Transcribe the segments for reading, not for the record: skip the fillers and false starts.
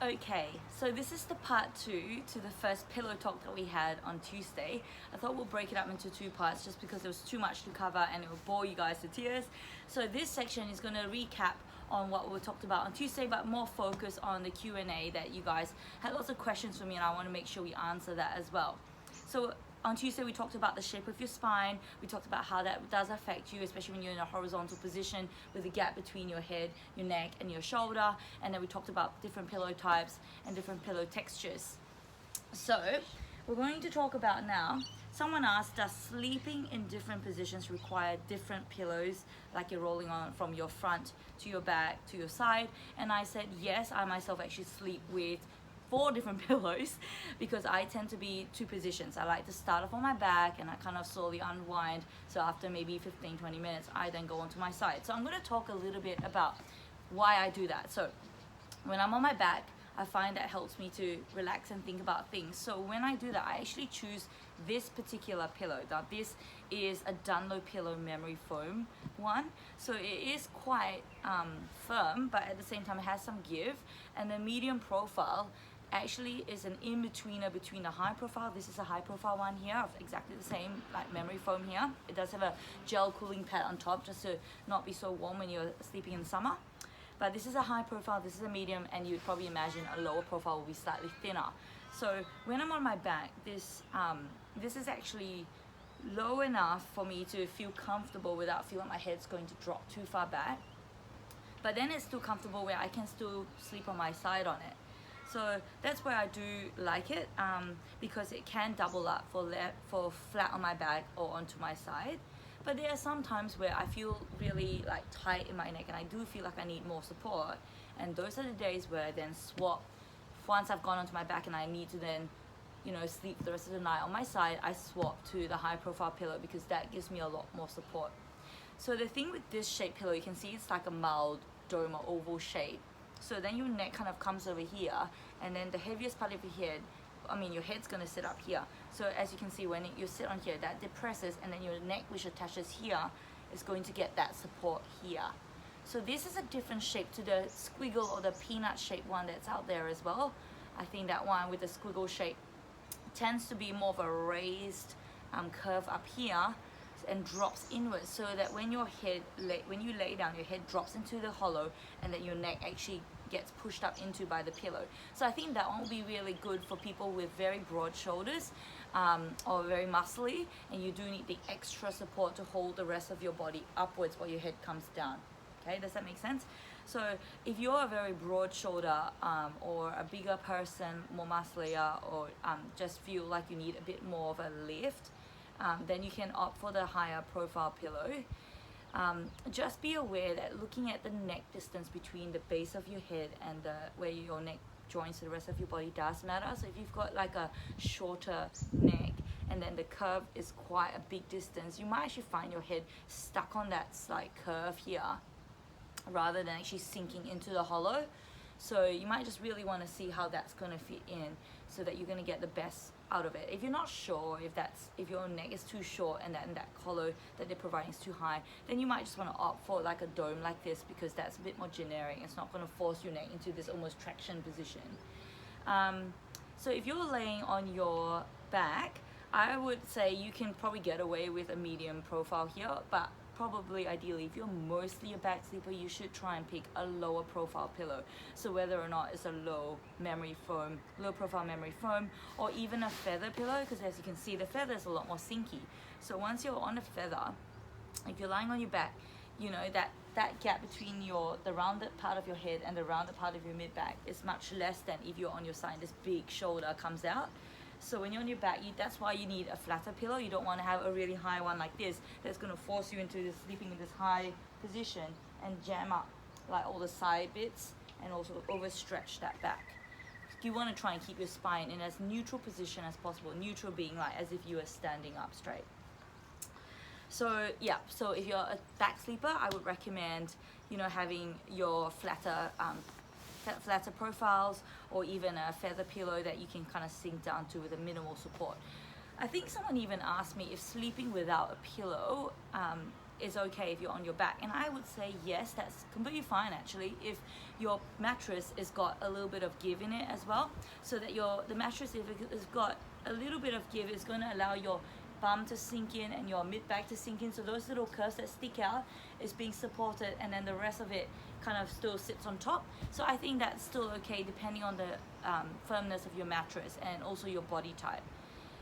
Okay, so this is the part 2 to the first pillow talk that we had on Tuesday. I thought we'll break it up into 2 parts just because there was too much to cover and it would bore you guys to tears. So this section is going to recap on what we talked about on Tuesday, but more focus on the Q&A that you guys had lots of questions for me, and I want to make sure we answer that as well. So on Tuesday we talked about the shape of your spine. We talked about how that does affect you, especially when you're in a horizontal position with a gap between your head, your neck and your shoulder. And then we talked about different pillow types and different pillow textures. So we're going to talk about now, someone asked, does sleeping in different positions require different pillows, like you're rolling on from your front to your back to your side? And I said yes, I myself actually sleep with 4 different pillows because I tend to be 2 positions. I like to start off on my back and I kind of slowly unwind. So after maybe 15-20 minutes, I then go onto my side. So I'm going to talk a little bit about why I do that. So when I'm on my back, I find that helps me to relax and think about things. So when I do that, I actually choose this particular pillow. Now this is a Dunlopillow memory foam one. So it is quite firm, but at the same time it has some give. And the medium profile actually is an in-betweener between the high profile. This is a high profile one here of exactly the same like memory foam here. It does have a gel cooling pad on top just to not be so warm when you're sleeping in summer. But this is a high profile, this is a medium, and you'd probably imagine a lower profile will be slightly thinner. So when I'm on my back, this is actually low enough for me to feel comfortable without feeling my head's going to drop too far back. But then it's still comfortable where I can still sleep on my side on it. So that's where I do like it, because it can double up for flat on my back or onto my side. But there are some times where I feel really like tight in my neck and I do feel like I need more support. And those are the days where I then swap. Once I've gone onto my back and I need to then, sleep the rest of the night on my side, I swap to the high profile pillow because that gives me a lot more support. So the thing with this shape pillow, you can see it's like a mild dome or oval shape. So then your neck kind of comes over here, and then the heaviest part of your head, your head's gonna sit up here. So as you can see, when you sit on here, that depresses, and then your neck, which attaches here, is going to get that support here. So this is a different shape to the squiggle or the peanut shaped one that's out there as well. I think that one with the squiggle shape tends to be more of a raised curve up here and drops inwards, so that when you lay down, your head drops into the hollow and that your neck actually gets pushed up into by the pillow. So I think that one will be really good for people with very broad shoulders or very muscly, and you do need the extra support to hold the rest of your body upwards while your head comes down. Okay, does that make sense? So if you're a very broad shoulder or a bigger person, more muscular, or just feel like you need a bit more of a lift, then you can opt for the higher profile pillow. Just be aware that looking at the neck distance between the base of your head and where your neck joins to the rest of your body does matter. So if you've got like a shorter neck and then the curve is quite a big distance, you might actually find your head stuck on that slight curve here rather than actually sinking into the hollow. So you might just really want to see how that's going to fit in so that you're going to get the best out of it. If you're not sure if your neck is too short and that hollow that they're providing is too high, then you might just want to opt for like a dome like this, because that's a bit more generic. It's not going to force your neck into this almost traction position. So if you're laying on your back, I would say you can probably get away with a medium profile here, but probably ideally, if you're mostly a back sleeper, you should try and pick a lower profile pillow. So whether or not it's a low profile memory foam, or even a feather pillow, because as you can see, the feather is a lot more sinky. So once you're on a feather, if you're lying on your back, that gap between the rounded part of your head and the rounded part of your mid back is much less than if you're on your side. This big shoulder comes out. So when you're on your back, that's why you need a flatter pillow. You don't want to have a really high one like this that's going to force you into sleeping in this high position and jam up like all the side bits and also overstretch that back. You want to try and keep your spine in as neutral position as possible. Neutral being like as if you were standing up straight. So yeah, so if you're a back sleeper, I would recommend having your flatter profiles, or even a feather pillow that you can kind of sink down to with a minimal support. I think someone even asked me if sleeping without a pillow is okay if you're on your back. And I would say yes, that's completely fine actually, if your mattress has got a little bit of give in it as well, so that the mattress, if it's got a little bit of give, is going to allow your bum to sink in and your mid back to sink in, so those little curves that stick out is being supported, and then the rest of it kind of still sits on top. So I think that's still okay depending on the firmness of your mattress and also your body type.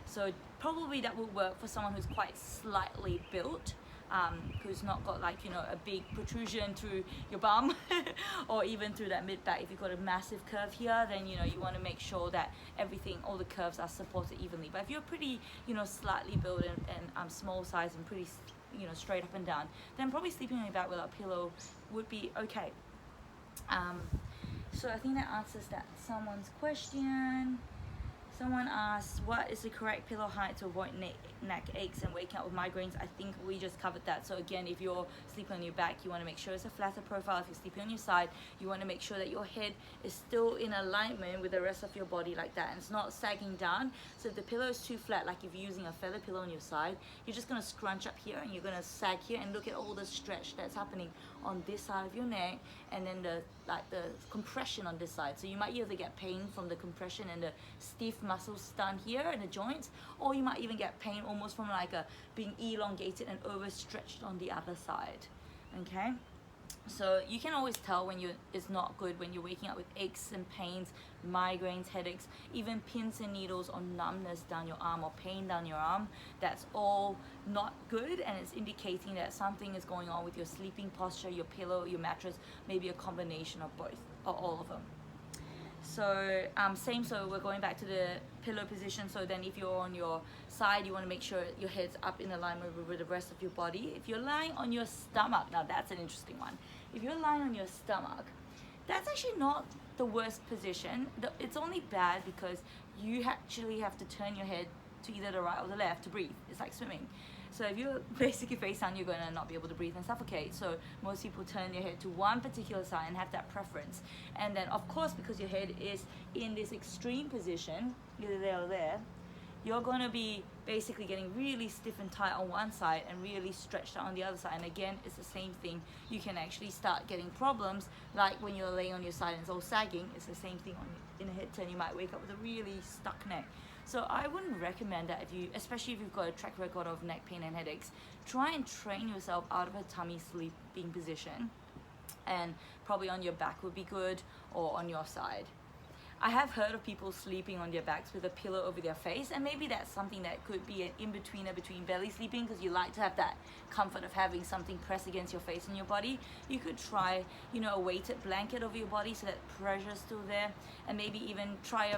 So probably that would work for someone who's quite slightly built, who's not got like, you know, a big protrusion through your bum or even through that mid back. If you've got a massive curve here, then, you know, you want to make sure that everything, all the curves are supported evenly. But if you're pretty, you know, slightly built and small size and pretty, you know, straight up and down, then probably sleeping on your back without a pillow would be okay. So I think that answers someone's question. Someone asked, what is the correct pillow height to avoid neck aches and waking up with migraines? I think we just covered that. So again, if you're sleeping on your back, you want to make sure it's a flatter profile. If you're sleeping on your side, you want to make sure that your head is still in alignment with the rest of your body like that, and it's not sagging down. So if the pillow is too flat, like if you're using a feather pillow on your side, you're just going to scrunch up here and you're going to sag here, and look at all the stretch that's happening on this side of your neck, and then the compression on this side. So you might either get pain from the compression and the stiff muscles down here in the joints, or you might even get pain almost from like being elongated and overstretched on the other side. Okay, so you can always tell when it's not good when you're waking up with aches and pains, migraines, headaches, even pins and needles or numbness down your arm or pain down your arm. That's all not good, and it's indicating that something is going on with your sleeping posture, your pillow, your mattress, maybe a combination of both or all of them. So so we're going back to the pillow position. So then if you're on your side, you want to make sure your head's up in alignment with the rest of your body. If you're lying on your stomach, now that's an interesting one. If you're lying on your stomach, that's actually not the worst position. It's only bad because you actually have to turn your head to either the right or the left to breathe. It's like swimming. So if you're basically face down, you're going to not be able to breathe and suffocate. So most people turn their head to one particular side and have that preference. And then of course, because your head is in this extreme position, either there or there, you're going to be basically getting really stiff and tight on one side and really stretched out on the other side. And again, it's the same thing. You can actually start getting problems like when you're laying on your side and it's all sagging. It's the same thing in a head turn. You might wake up with a really stuck neck. So I wouldn't recommend that, especially if you've got a track record of neck pain and headaches. Try and train yourself out of a tummy sleeping position, and probably on your back would be good, or on your side. I have heard of people sleeping on their backs with a pillow over their face, and maybe that's something that could be an in-betweener between belly sleeping, because you like to have that comfort of having something pressed against your face and your body. You could try, you know, a weighted blanket over your body so that pressure is still there, and maybe even try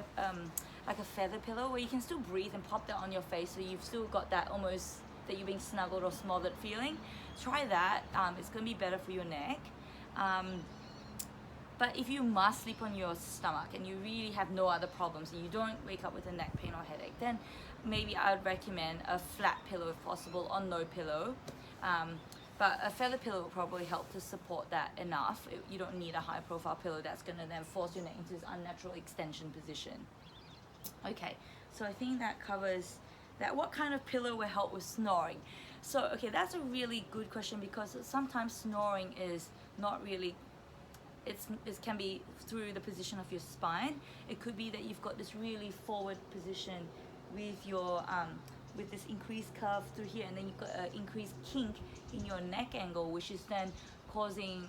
like a feather pillow where you can still breathe and pop that on your face, so you've still got that almost that you're being snuggled or smothered feeling. Try that. It's going to be better for your neck. But if you must sleep on your stomach and you really have no other problems and you don't wake up with a neck pain or headache, then maybe I would recommend a flat pillow if possible, or no pillow. But a feather pillow will probably help to support that enough. You don't need a high profile pillow that's going to then force your neck into this unnatural extension position. Okay, so I think that covers that. What kind of pillow will help with snoring? So, okay, that's a really good question, because sometimes snoring is not really, it can be through the position of your spine. It could be that you've got this really forward position with your with this increased curve through here, and then you've got an increased kink in your neck angle, which is then causing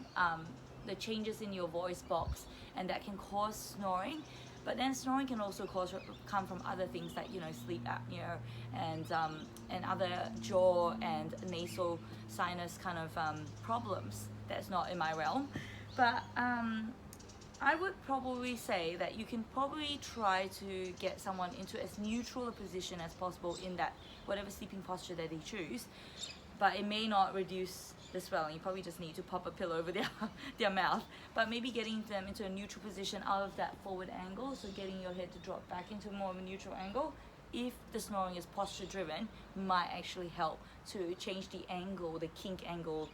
the changes in your voice box, and that can cause snoring. But then snoring can also come from other things like, you know, sleep apnea and other jaw and nasal sinus kind of problems. That's not in my realm. But I would probably say that you can probably try to get someone into as neutral a position as possible in that whatever sleeping posture that they choose. But it may not reduce the swelling. You probably just need to pop a pillow over their mouth. But maybe getting them into a neutral position out of that forward angle, so getting your head to drop back into more of a neutral angle, if the snoring is posture driven, might actually help to change the angle, the kink angle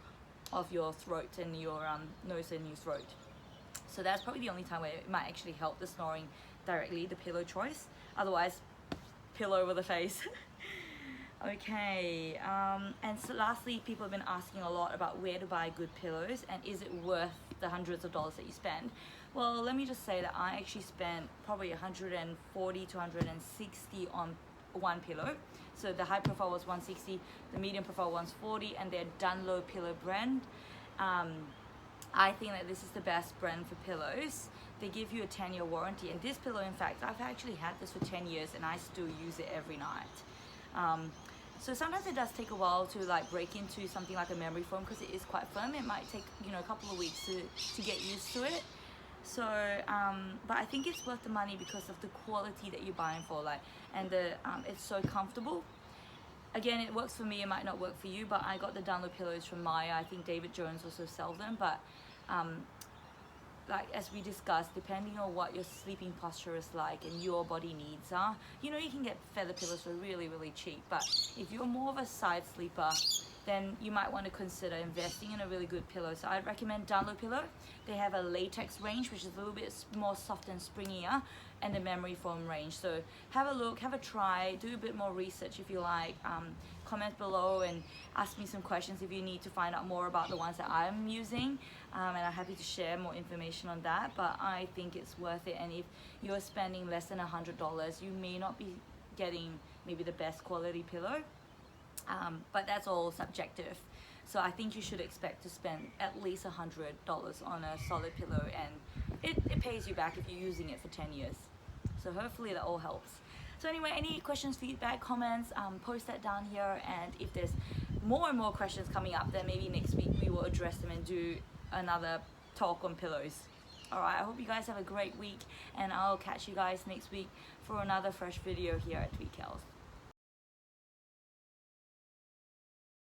of your throat and your nose and your throat. So that's probably the only time where it might actually help the snoring directly, the pillow choice. Otherwise, pillow over the face. Okay, and so lastly, people have been asking a lot about where to buy good pillows and is it worth the hundreds of dollars that you spend. Well, let me just say that I actually spent probably 140 to 160 on one pillow. So the high profile was 160, the medium profile was 140, and their Dunlow pillow brand. I think that this is the best brand for pillows. They give you a 10-year warranty, and this pillow, in fact, I've actually had this for 10 years and I still use it every night. So sometimes it does take a while to like break into something like a memory foam because it is quite firm. It might take, you know, a couple of weeks to get used to it. So but I think it's worth the money because of the quality that you're buying for, like, and the it's so comfortable. Again, it works for me, it might not work for you, but I got the download pillows from Maya. I think David Jones also sells them, but like as we discussed, depending on what your sleeping posture is like and your body needs are, you know, you can get feather pillows for really cheap, but if you're more of a side sleeper, then you might want to consider investing in a really good pillow. So I'd recommend Download Pillow. They have a latex range, which is a little bit more soft and springier, and the memory foam range. So have a look, have a try, do a bit more research if you like. Comment below and ask me some questions if you need to find out more about the ones that I'm using, and I'm happy to share more information on that. But I think it's worth it, and if you're spending less than $100, you may not be getting maybe the best quality pillow, but that's all subjective. So I think you should expect to spend at least $100 on a solid pillow, and it pays you back if you're using it for 10 years. So hopefully that all helps. So anyway, any questions, feedback, comments, post that down here, and if there's more and more questions coming up, then maybe next week we will address them and do another talk on pillows. Alright, I hope you guys have a great week, and I'll catch you guys next week for another fresh video here at Tweak.Health.